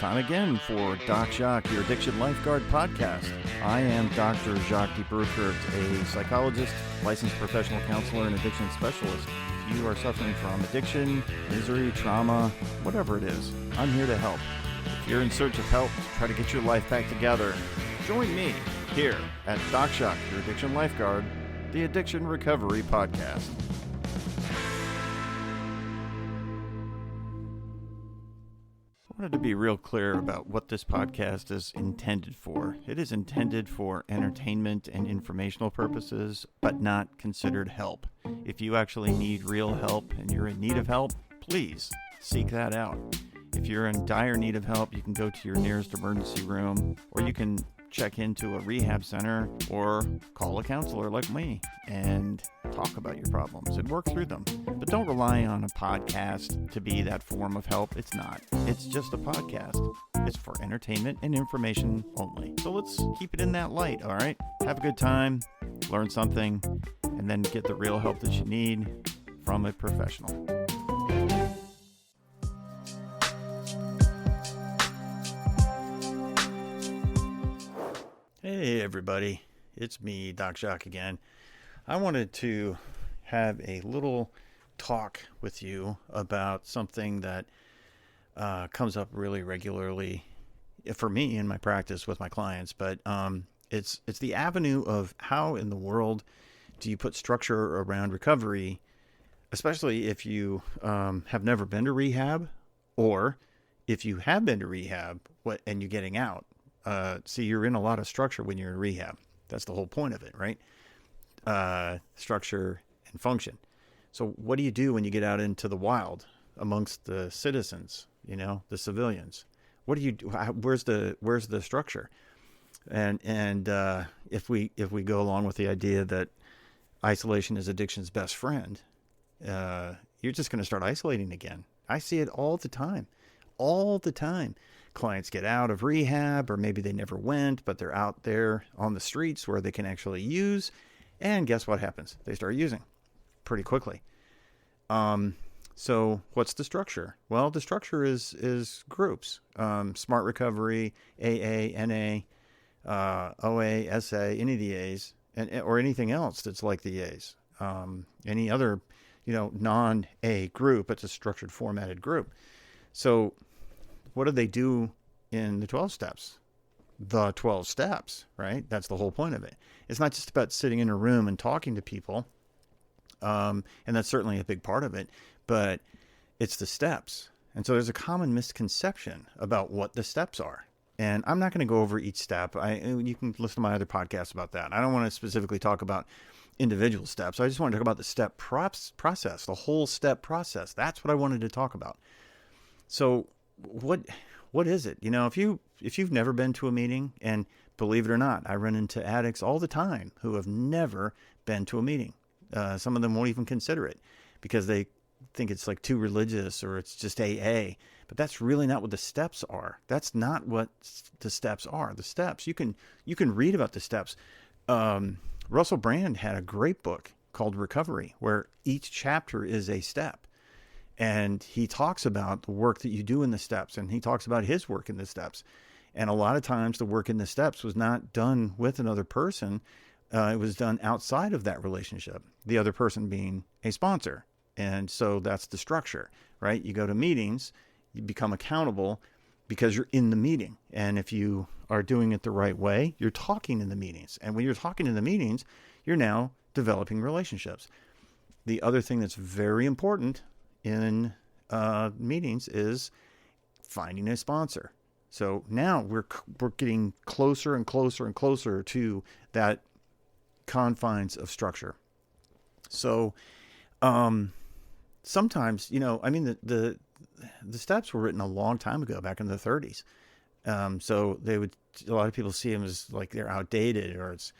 Time again for Doc Jacques, your Addiction Lifeguard podcast. I am Dr. Jacques de Bruckert, a psychologist, licensed professional counselor, and addiction specialist. If you are suffering from addiction, misery, trauma, whatever it is, I'm here to help. If you're in search of help to try to get your life back together, join me here at Doc Jacques, your Addiction Lifeguard, the Addiction Recovery Podcast. I wanted to be real clear about what this podcast is intended for. It is intended for entertainment and informational purposes, but not considered help. If you actually need real help and you're in need of help, please seek that out. If you're in dire need of help, you can go to your nearest emergency room, or you can check into a rehab center or call a counselor like me and talk about your problems and work through them. But don't rely on a podcast to be that form of help. It's not. It's just a podcast. It's for entertainment and information only. So let's keep it in that light, all right? Have a good time, learn something, and then get the real help that you need from a professional. Hey everybody, it's me, Doc Jacques again. I wanted to have a little talk with you about something that comes up really regularly for me in my practice with my clients, but it's the avenue of how in the world do you put structure around recovery, especially if you have never been to rehab, or if you have been to rehab and you're getting out. See, you're in a lot of structure when you're in rehab. That's the whole point of it, right? Structure and function. So what do you do when you get out into the wild amongst the citizens, the civilians? What do you do? Where's the structure? And if we go along with the idea that isolation is addiction's best friend, you're just going to start isolating again. I see it all the time. Clients get out of rehab, or maybe they never went, but they're out there on the streets where they can actually use. And guess what happens? They start using pretty quickly. So what's the structure? Well, the structure is groups, Smart Recovery, AA, NA, OA, SA, any of the A's, or anything else that's like the A's. Any other, non-A group, it's a structured, formatted group. So what do they do in the 12 steps? The 12 steps, right? That's the whole point of it. It's not just about sitting in a room and talking to people. And that's certainly a big part of it, but it's the steps. And so there's a common misconception about what the steps are. And I'm not going to go over each step. You can listen to my other podcasts about that. I don't want to specifically talk about individual steps. I just want to talk about the step process, the whole step process. That's what I wanted to talk about. So what is it? If you've never been to a meeting, and believe it or not, I run into addicts all the time who have never been to a meeting. Some of them won't even consider it because they think it's like too religious, or it's just AA. But that's really not what the steps are. That's not what the steps are. The steps, you can read about the steps. Russell Brand had a great book called Recovery, where each chapter is a step. And he talks about the work that you do in the steps, and he talks about his work in the steps. And a lot of times the work in the steps was not done with another person. It was done outside of that relationship, the other person being a sponsor. And so that's the structure, right? You go to meetings, you become accountable because you're in the meeting. And if you are doing it the right way, you're talking in the meetings. And when you're talking in the meetings, you're now developing relationships. The other thing that's very important in meetings is finding a sponsor. So now we're getting closer and closer and closer to that confines of structure. So sometimes, the steps were written a long time ago, back in the 30s. So a lot of people see them as like they're outdated, or it's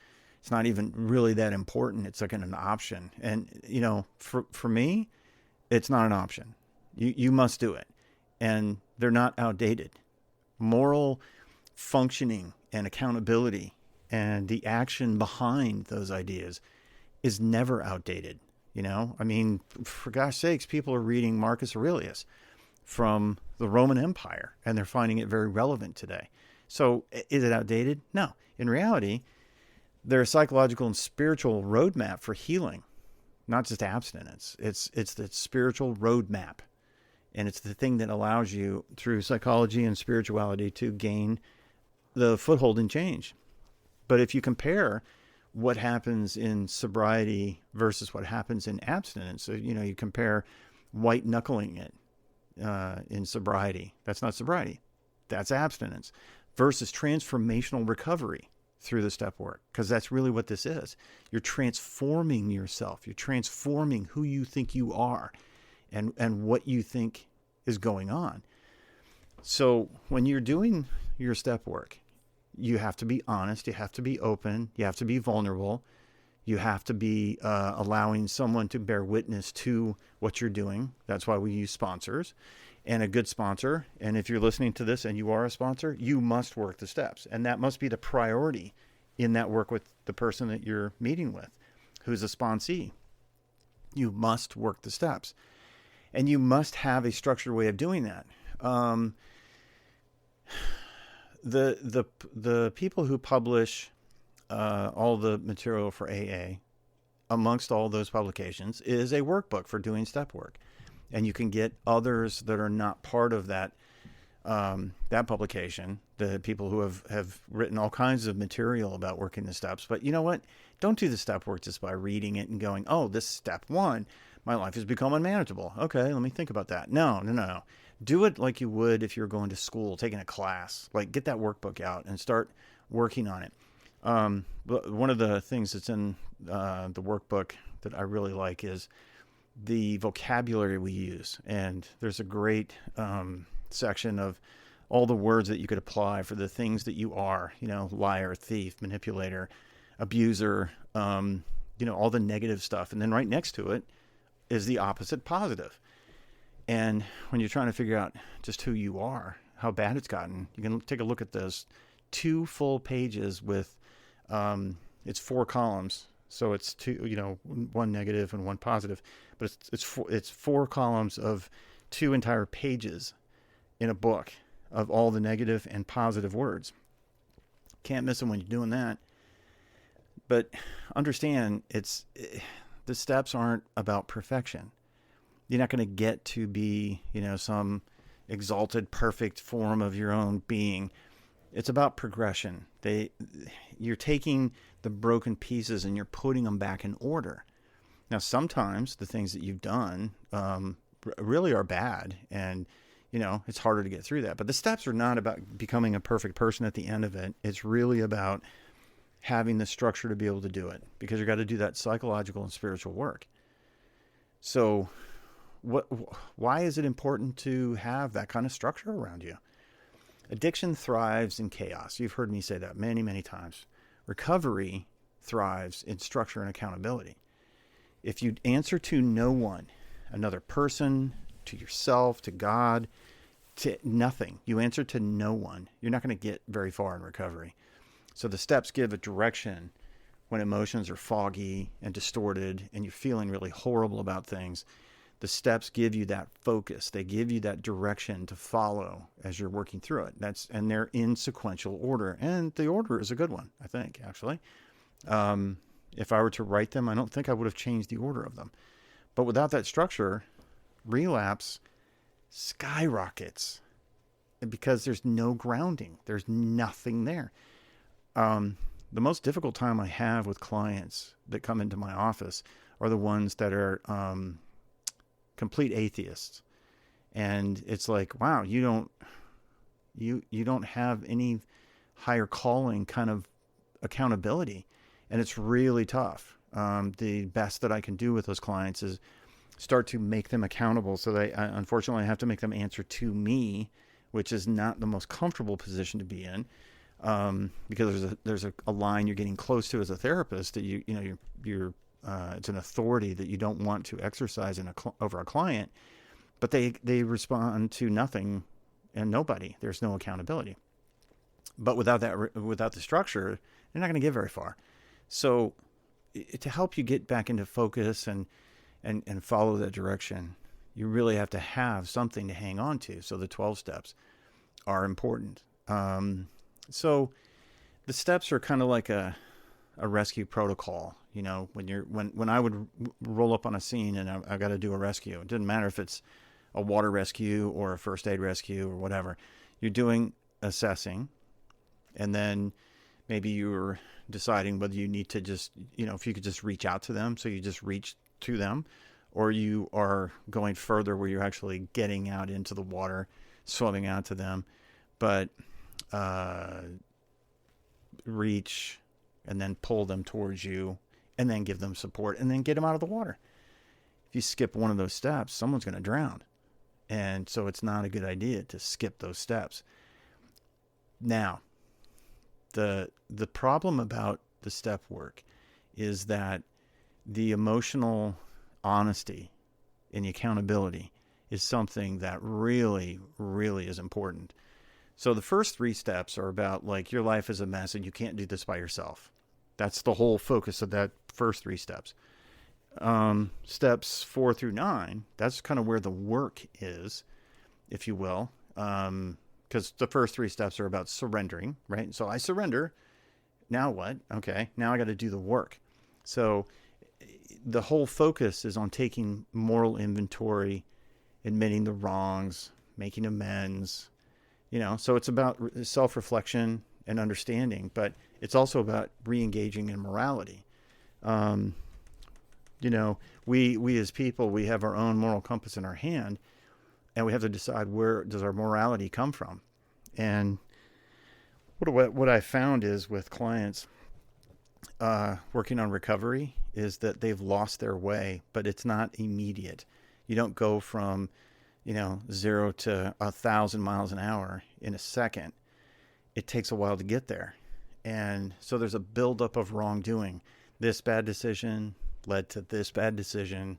not even really that important. It's like an option. And, for me, it's not an option. You must do it. And they're not outdated. Moral functioning and accountability and the action behind those ideas is never outdated. For gosh sakes, people are reading Marcus Aurelius from the Roman Empire, and they're finding it very relevant today. So is it outdated? No. In reality, they're a psychological and spiritual roadmap for healing, not just abstinence. It's the spiritual roadmap. And it's the thing that allows you, through psychology and spirituality, to gain the foothold in change. But if you compare what happens in sobriety versus what happens in abstinence, so, you compare white knuckling it in sobriety. That's not sobriety. That's abstinence. Versus transformational recovery through the step work, because that's really what this is. You're transforming yourself. You're transforming who you think you are and what you think is going on. So when you're doing your step work, you have to be honest. You have to be open. You have to be vulnerable. You have to be allowing someone to bear witness to what you're doing. That's why we use sponsors, and a good sponsor. And if you're listening to this and you are a sponsor, you must work the steps. And that must be the priority in that work with the person that you're meeting with, who's a sponsee. You must work the steps. And you must have a structured way of doing that. The people who publish all the material for AA, amongst all those publications, is a workbook for doing step work. And you can get others that are not part of that publication, the people who have written all kinds of material about working the steps. But you know what? Don't do the step work just by reading it and going, oh, this is step one. My life has become unmanageable. Okay, let me think about that. No. Do it like you would if you're going to school, taking a class. Like, get that workbook out and start working on it. One of the things that's in the workbook that I really like is the vocabulary we use. And there's a great section of all the words that you could apply for the things that you are, liar, thief, manipulator, abuser, all the negative stuff. And then right next to it is the opposite, positive. And when you're trying to figure out just who you are, how bad it's gotten, you can take a look at those 2 full pages with, it's 4 columns. So it's 2, 1 negative and 1 positive, but it's 4 columns of 2 entire pages in a book of all the negative and positive words. Can't miss them when you're doing that. But understand, the steps aren't about perfection. You're not going to get to be, some exalted, perfect form of your own being. It's about progression. You're taking the broken pieces and you're putting them back in order. Now, sometimes the things that you've done really are bad, and it's harder to get through that. But the steps are not about becoming a perfect person at the end of it. It's really about having the structure to be able to do it, because you've got to do that psychological and spiritual work. So why is it important to have that kind of structure around you? Addiction thrives in chaos. You've heard me say that many, many times. Recovery thrives in structure and accountability. If you answer to no one, another person, to yourself, to God, to nothing, you answer to no one, you're not going to get very far in recovery. So the steps give a direction when emotions are foggy and distorted and you're feeling really horrible about things. The steps give you that focus. They give you that direction to follow as you're working through it. And they're in sequential order. And the order is a good one, I think, actually. If I were to write them, I don't think I would have changed the order of them. But without that structure, relapse skyrockets because there's no grounding. There's nothing there. The most difficult time I have with clients that come into my office are the ones that are complete atheists. And it's like, wow, you don't have any higher calling kind of accountability. And it's really tough. The best that I can do with those clients is start to make them accountable. So unfortunately, I have to make them answer to me, which is not the most comfortable position to be in, because there's a line you're getting close to as a therapist that you're it's an authority that you don't want to exercise over a client, but they respond to nothing and nobody. There's no accountability. But without the structure, you're not going to get very far. So to help you get back into focus and follow that direction, You really have to have something to hang on to. So the 12 steps are important. So the steps are kind of like a rescue protocol. You know, when I would roll up on a scene and I got to do a rescue, it didn't matter if it's a water rescue or a first aid rescue or whatever. You're doing assessing, and then maybe you're deciding whether you need to just, if you could just reach out to them. So you just reach to them, or you are going further where you're actually getting out into the water, swimming out to them, but reach and then pull them towards you and then give them support and then get them out of the water. If you skip one of those steps, someone's going to drown. And so it's not a good idea to skip those steps. Now, the problem about the step work is that the emotional honesty and the accountability is something that really, really is important. So the first 3 steps are about like your life is a mess and you can't do this by yourself. That's the whole focus of that first 3 steps. Steps 4 through 9, that's kind of where the work is, if you will. Because the first 3 steps are about surrendering, right? So I surrender. Now what? Okay, now I got to do the work. So the whole focus is on taking moral inventory, admitting the wrongs, making amends. So it's about self-reflection and understanding, but it's also about re-engaging in morality. We as people, we have our own moral compass in our hand, and we have to decide where does our morality come from. And what I found is with clients working on recovery is that they've lost their way, but it's not immediate. You don't go from 0 to 1,000 miles an hour in a second. It takes a while to get there. And so there's a buildup of wrongdoing. This bad decision led to this bad decision,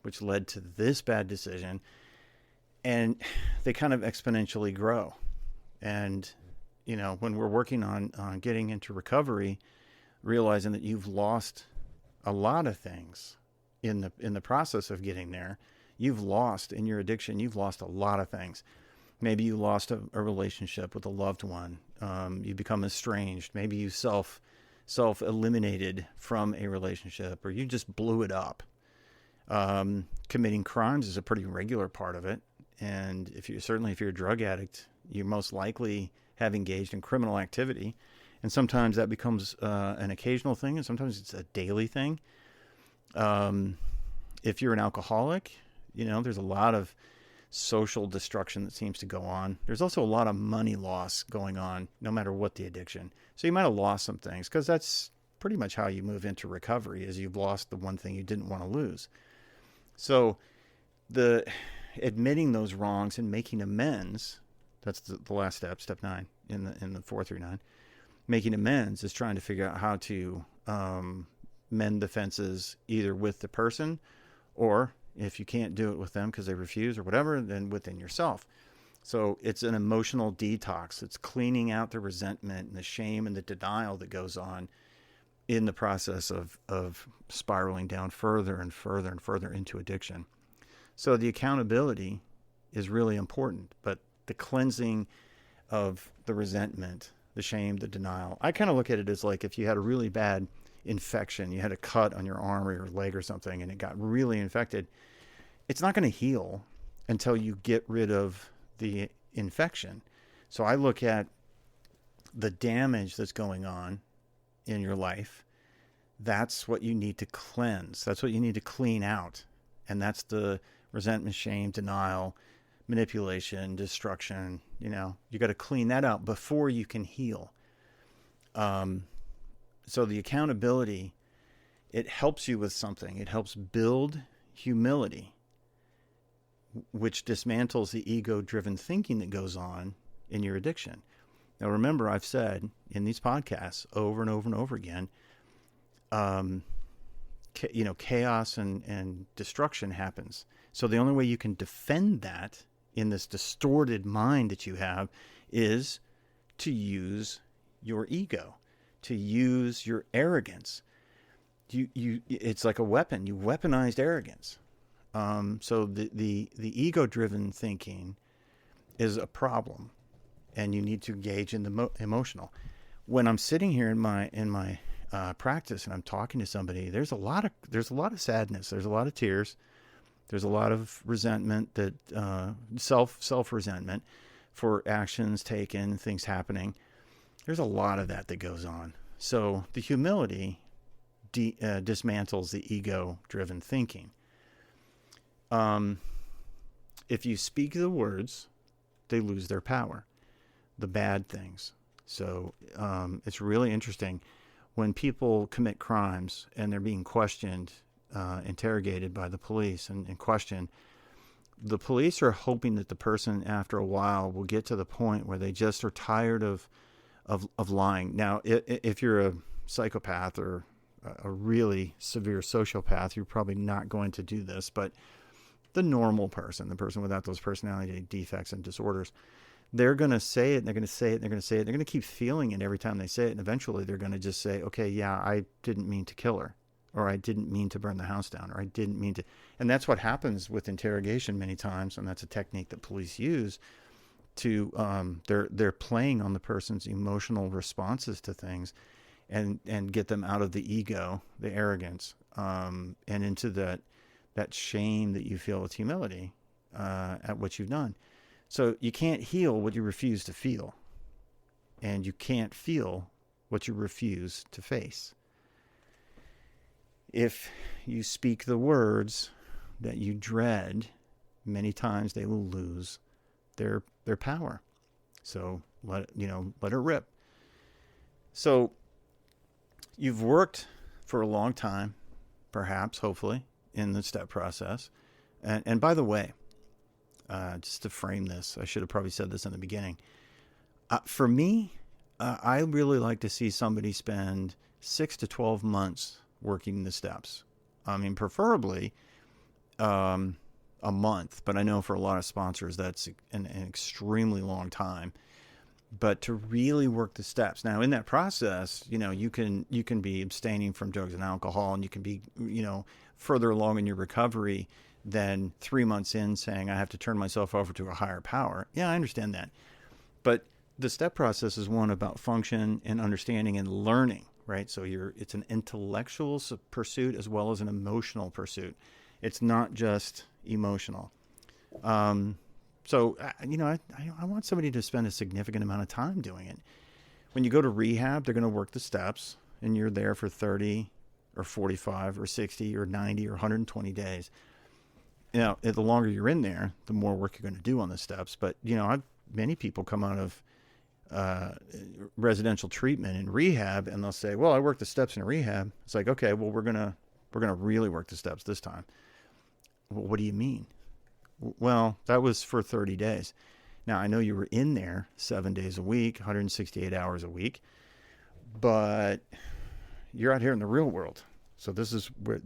which led to this bad decision. And they kind of exponentially grow. And, when we're working on getting into recovery, realizing that you've lost a lot of things in the process of getting there, you've lost in your addiction, you've lost a lot of things. Maybe you lost a relationship with a loved one. You become estranged. Maybe you self-eliminated from a relationship, or you just blew it up. Committing crimes is a pretty regular part of it. And if you're a drug addict, you most likely have engaged in criminal activity. And sometimes that becomes an occasional thing, and sometimes it's a daily thing. If you're an alcoholic, there's a lot of social destruction that seems to go on. There's also a lot of money loss going on, no matter what the addiction. So you might have lost some things, because that's pretty much how you move into recovery, is you've lost the one thing you didn't want to lose. So admitting those wrongs and making amends, that's the last step, step 9 in the 4 through 9. Making amends is trying to figure out how to mend the fences, either with the person, or if you can't do it with them because they refuse or whatever, then within yourself. So it's an emotional detox. It's cleaning out the resentment and the shame and the denial that goes on in the process of spiraling down further and further and further into addiction. So the accountability is really important, but the cleansing of the resentment, the shame, the denial, I kind of look at it as like if you had a really bad infection, you had a cut on your arm or your leg or something, and it got really infected, it's not going to heal until you get rid of the infection. So I look at the damage that's going on in your life. That's what you need to cleanse. That's what you need to clean out. And that's the resentment, shame, denial, manipulation, destruction. You got to clean that out before you can heal. So the accountability, it helps you with something. It helps build humility, which dismantles the ego-driven thinking that goes on in your addiction. Now, remember, I've said in these podcasts over and over and over again, chaos and destruction happens. So the only way you can defend that in this distorted mind that you have is to use your ego, to use your arrogance. It's like a weapon. You weaponized arrogance. So the ego-driven thinking is a problem, and you need to engage in the emotional. When I'm sitting here in my practice and I'm talking to somebody, there's a lot of sadness, there's a lot of tears, there's a lot of resentment, that self resentment for actions taken, things happening. There's a lot of that goes on. So the humility dismantles the ego-driven thinking. If you speak the words, they lose their power, the bad things. So it's really interesting when people commit crimes and they're being questioned, interrogated by the police and questioned. The police are hoping that the person, after a while, will get to the point where they just are tired of lying. Now, if you're a psychopath or a really severe sociopath, you're probably not going to do this. But the normal person, the person without those personality defects and disorders, they're going to say it, and they're going to say it, and they're going to say it. They're going to keep feeling it every time they say it. And eventually they're going to just say, okay, yeah, I didn't mean to kill her, or I didn't mean to burn the house down, or I didn't mean to. And that's what happens with interrogation many times. And that's a technique that police use to, they're playing on the person's emotional responses to things and get them out of the ego, the arrogance, and into that shame that you feel with humility at what you've done. So you can't heal what you refuse to feel, and you can't feel what you refuse to face. If you speak the words that you dread, many times they will lose their power. So let it rip. So you've worked for a long time, perhaps, hopefully, in the step process. And by the way, just to frame this, I should have probably said this in the beginning. For me, I really like to see somebody spend 6 to 12 months working the steps. I mean, preferably a month, but I know for a lot of sponsors that's an extremely long time. But to really work the steps. Now, in that process, you can be abstaining from drugs and alcohol, and you can be, further along in your recovery than 3 months in saying, I have to turn myself over to a higher power. Yeah, I understand that. But the step process is one about function and understanding and learning, right? So it's an intellectual pursuit as well as an emotional pursuit. It's not just emotional. So, I want somebody to spend a significant amount of time doing it. When you go to rehab, they're going to work the steps, and you're there for 30 or 45 or 60 or 90 or 120 days. The longer you're in there, the more work you're going to do on the steps. But, many people come out of residential treatment and rehab, and they'll say, well, I worked the steps in rehab. It's like, okay, well, we're going to really work the steps this time. Well, what do you mean? Well, that was for 30 days. Now, I know you were in there 7 days a week, 168 hours a week, but you're out here in the real world. So this is where,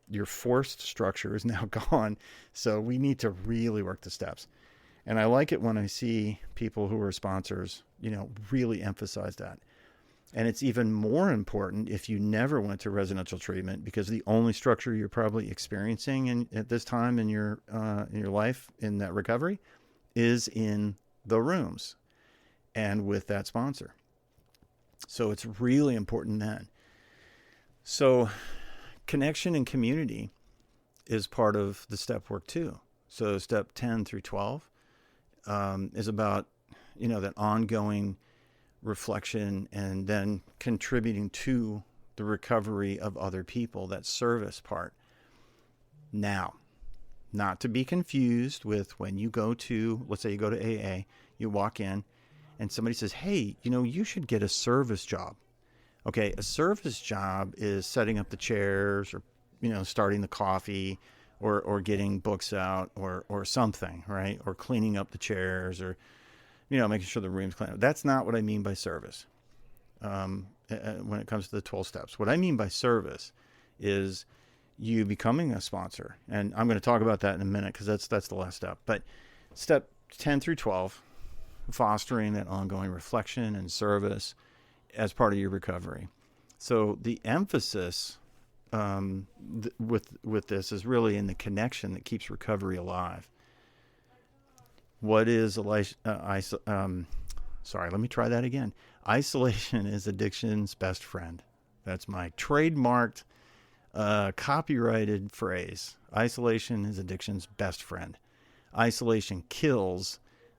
your forced structure is now gone. So we need to really work the steps. And I like it when I see people who are sponsors, really emphasize that. And it's even more important if you never went to residential treatment, because the only structure you're probably experiencing at this time in your life in that recovery is in the rooms and with that sponsor. So it's really important then. So connection and community is part of the step work too. So step 10 through 12 is about, that ongoing reflection and then contributing to the recovery of other people, that service part. Now, not to be confused with when you go to, let's say you go to AA, you walk in and somebody says, hey, you should get a service job. Okay, a service job is setting up the chairs or, starting the coffee or getting books out or something, right? Or cleaning up the chairs or, making sure the room's clean. That's not what I mean by service when it comes to the 12 steps. What I mean by service is you becoming a sponsor. And I'm going to talk about that in a minute because that's the last step. But step 10 through 12, fostering that ongoing reflection and service as part of your recovery. So the emphasis with this is really in the connection that keeps recovery alive. What is sorry, let me try that again. Isolation is addiction's best friend. That's my trademarked, copyrighted phrase. Isolation is addiction's best friend. Isolation kills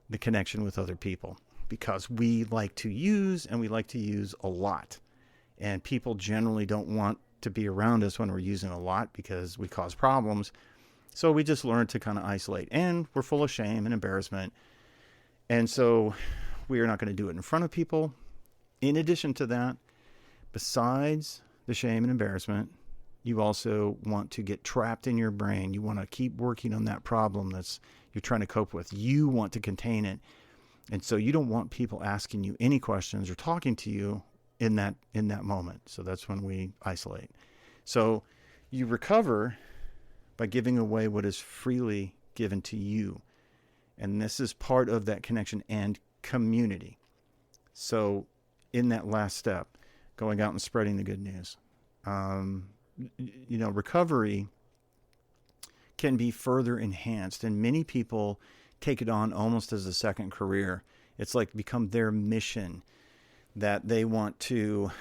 the connection with other people because we like to use, and we like to use a lot. And people generally don't want to be around us when we're using a lot because we cause problems. So we just learn to kind of isolate, and we're full of shame and embarrassment. And so we are not going to do it in front of people. In addition to that, besides the shame and embarrassment, you also want to get trapped in your brain. You want to keep working on that problem that's you're trying to cope with. You want to contain it. And so you don't want people asking you any questions or talking to you in that moment. So that's when we isolate. So you recover by giving away what is freely given to you. And this is part of that connection and community. So in that last step, going out and spreading the good news, recovery can be further enhanced, and many people take it on almost as a second career. It's like become their mission that they want to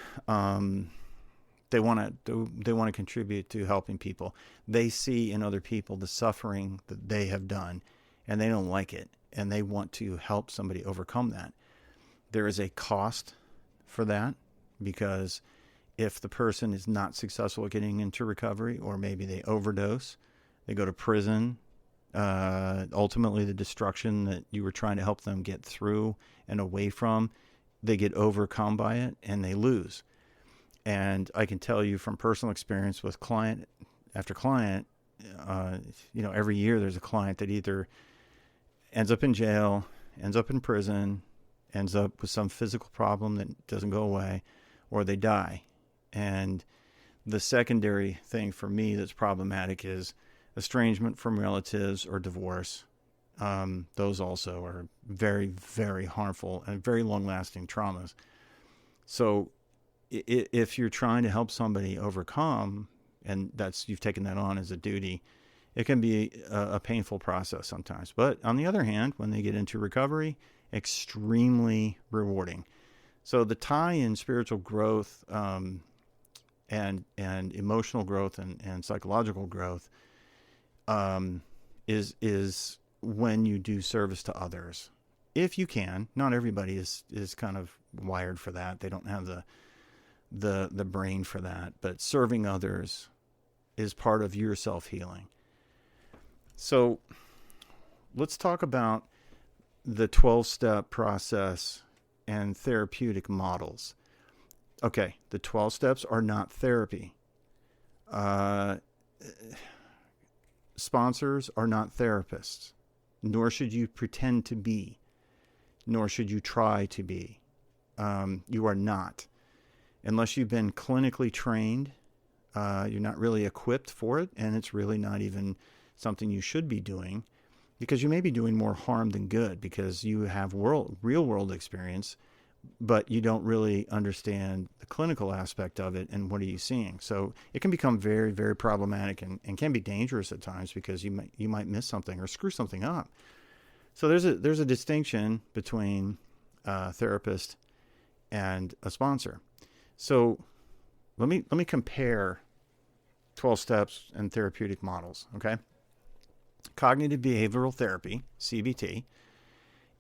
contribute to helping people. They see in other people the suffering that they have done, and they don't like it, and they want to help somebody overcome that. There is a cost for that, because if the person is not successful at getting into recovery, or maybe they overdose, they go to prison, ultimately the destruction that you were trying to help them get through and away from, they get overcome by it and they lose. And I can tell you from personal experience with client after client, every year there's a client that either ends up in jail, ends up in prison, ends up with some physical problem that doesn't go away, or they die. And the secondary thing for me that's problematic is estrangement from relatives or divorce. Those also are very, very harmful and very long-lasting traumas. So if you're trying to help somebody overcome, and you've taken that on as a duty, it can be a painful process sometimes. But on the other hand, when they get into recovery, extremely rewarding. So the tie in spiritual growth and emotional growth and psychological growth is when you do service to others. If you can. Not everybody is kind of wired for that. They don't have the brain for that. But serving others is part of your self-healing. So let's talk about the 12-step process and therapeutic models. Okay, the 12 steps are not therapy. Sponsors are not therapists, nor should you pretend to be, nor should you try to be. You are not. Unless you've been clinically trained, you're not really equipped for it, and it's really not even something you should be doing, because you may be doing more harm than good, because you have real-world experience, but you don't really understand the clinical aspect of it and what are you seeing. So it can become very, very problematic and can be dangerous at times, because you might miss something or screw something up. So there's a distinction between a therapist and a sponsor. So let me compare 12 steps and therapeutic models, okay? Cognitive behavioral therapy, CBT,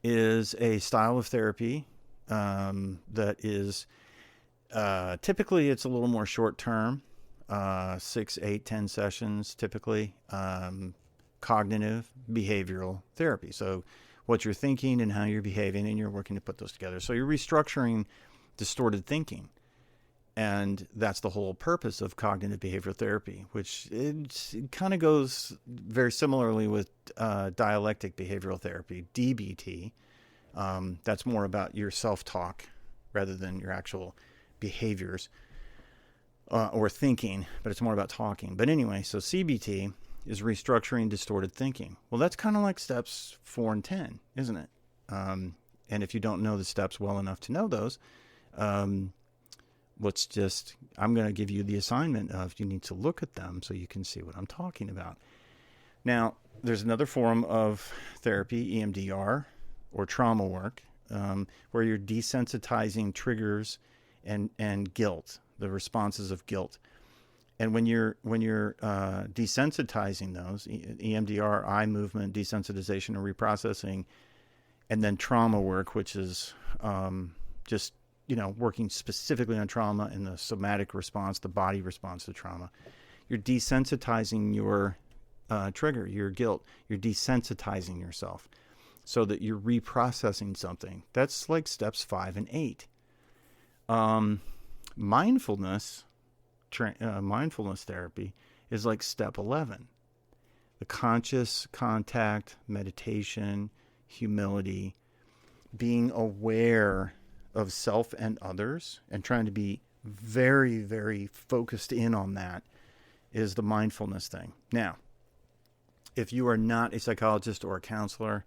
is a style of therapy that is typically it's a little more short term, 6, 8, 10 sessions typically. Cognitive behavioral therapy. So what you're thinking and how you're behaving, and you're working to put those together. So you're restructuring distorted thinking. And that's the whole purpose of cognitive behavioral therapy, which it kind of goes very similarly with dialectic behavioral therapy, DBT. That's more about your self-talk rather than your actual behaviors or thinking, but it's more about talking. But anyway, so CBT is restructuring distorted thinking. Well, that's kind of like steps 4 and 10, isn't it? And if you don't know the steps well enough to know those, I'm going to give you the assignment of you need to look at them so you can see what I'm talking about. Now, there's another form of therapy, EMDR, or trauma work, where you're desensitizing triggers and guilt, the responses of guilt. And when you're desensitizing those, EMDR, eye movement, desensitization and reprocessing, and then trauma work, which is just working specifically on trauma and the somatic response, the body response to trauma. You're desensitizing your trigger, your guilt. You're desensitizing yourself so that you're reprocessing something. That's like steps 5 and 8. Mindfulness therapy is like step 11. The conscious contact, meditation, humility, being aware of self and others, and trying to be very, very focused in on that is the mindfulness thing. Now, if you are not a psychologist or a counselor,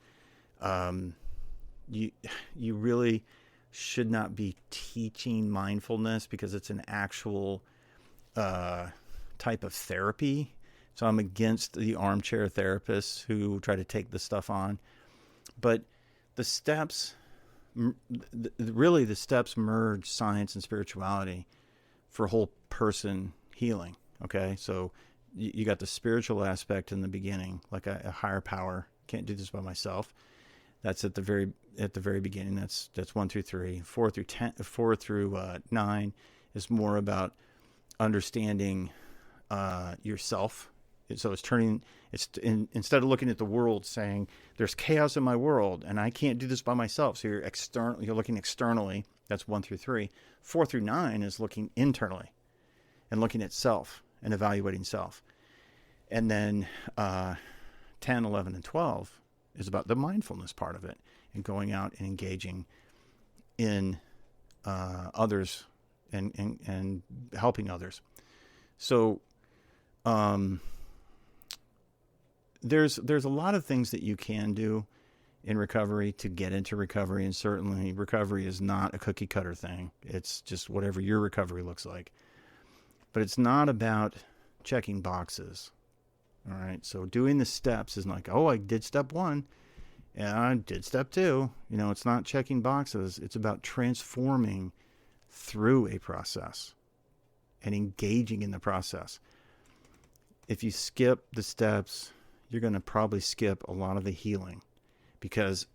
you really should not be teaching mindfulness because it's an actual type of therapy. So I'm against the armchair therapists who try to take this stuff on. But the steps, really the steps merge science and spirituality for whole person healing. Okay, so you got the spiritual aspect in the beginning, like a higher power. Can't do this by myself. That's at the very beginning. That's 1 through 3. 4 through 9 is more about understanding yourself. So instead of looking at the world saying there's chaos in my world and I can't do this by myself. So you're looking externally. That's 1 through 3. 4 through 9 is looking internally and looking at self and evaluating self. And then 10, 11, and 12 is about the mindfulness part of it and going out and engaging in others and helping others. So there's a lot of things that you can do in recovery to get into recovery, and certainly recovery is not a cookie cutter thing. It's just whatever your recovery looks like. But it's not about checking boxes. All right. So doing the steps is like, oh, I did step 1 and I did step 2. It's not checking boxes. It's about transforming through a process and engaging in the process. If you skip the steps, you're going to probably skip a lot of the healing because,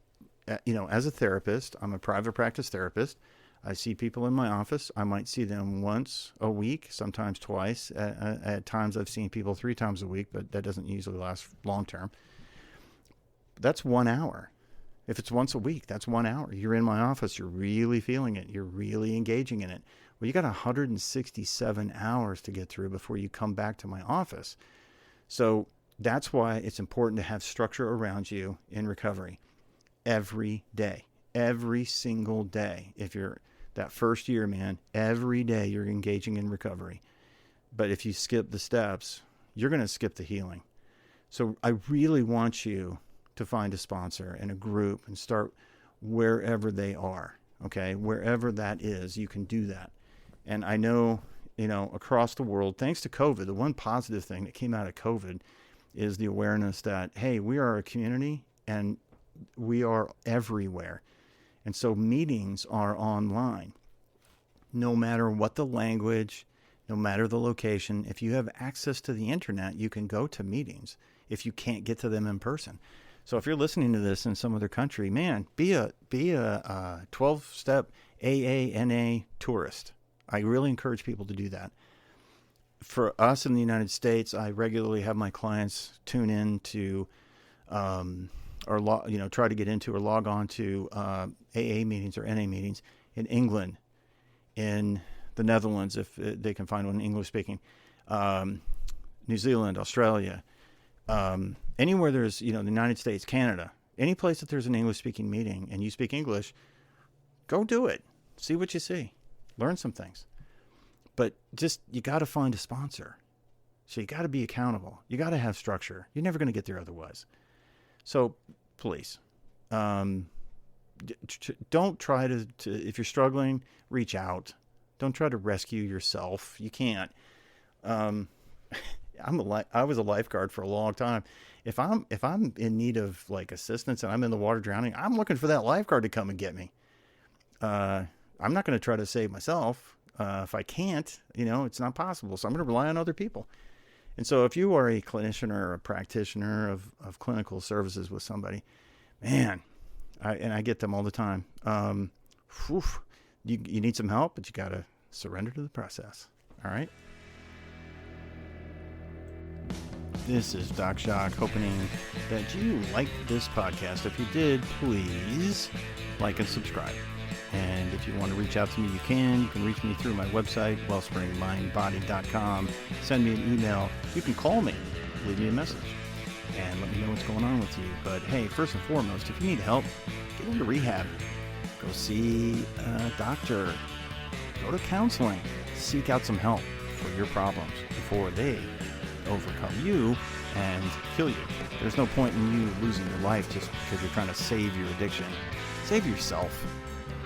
as a therapist, I'm a private practice therapist. I see people in my office. I might see them once a week, sometimes twice. At times I've seen people 3 times a week, but that doesn't usually last long term. That's 1 hour. If it's once a week, that's 1 hour. You're in my office. You're really feeling it. You're really engaging in it. Well, you got 167 hours to get through before you come back to my office. So that's why it's important to have structure around you in recovery every day, every single day. If you're that first year, man, every day you're engaging in recovery. But if you skip the steps, you're going to skip the healing. So I really want you to find a sponsor and a group and start wherever they are. Okay. Wherever that is, you can do that. And I know, across the world, thanks to COVID, the one positive thing that came out of COVID is the awareness that, hey, we are a community and we are everywhere. And so meetings are online. No matter what the language, no matter the location, if you have access to the internet, you can go to meetings if you can't get to them in person. So if you're listening to this in some other country, man, be a 12-step AANA tourist. I really encourage people to do that. For us in the United States, I regularly have my clients tune in to try to get into or log on to AA meetings or NA meetings in England, in the Netherlands, if they can find one English speaking, New Zealand, Australia, anywhere there's, the United States, Canada, any place that there's an English speaking meeting and you speak English, go do it. See what you see. Learn some things. But you got to find a sponsor. So you got to be accountable. You got to have structure. You're never going to get there otherwise. So please, don't try to, if you're struggling, reach out. Don't try to rescue yourself. You can't. I was a lifeguard for a long time. If I'm in need of like assistance and I'm in the water drowning, I'm looking for that lifeguard to come and get me. I'm not going to try to save myself. If I can't, it's not possible. So I'm going to rely on other people. And so if you are a clinician or a practitioner of clinical services with somebody, man, I get them all the time. You need some help, but you got to surrender to the process. All right. This is Doc Jacques, hoping that you liked this podcast. If you did, please like and subscribe. And if you want to reach out to me, you can. You can reach me through my website, wellspringmindbody.com. Send me an email. You can call me, leave me a message, and let me know what's going on with you. But hey, first and foremost, if you need help, get into rehab. Go see a doctor. Go to counseling. Seek out some help for your problems before they overcome you and kill you. There's no point in you losing your life just because you're trying to save your addiction. Save yourself.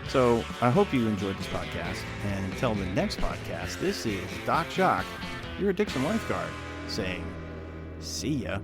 So I hope you enjoyed this podcast. And until the next podcast, this is Doc Jacques, your addiction lifeguard, saying, see ya.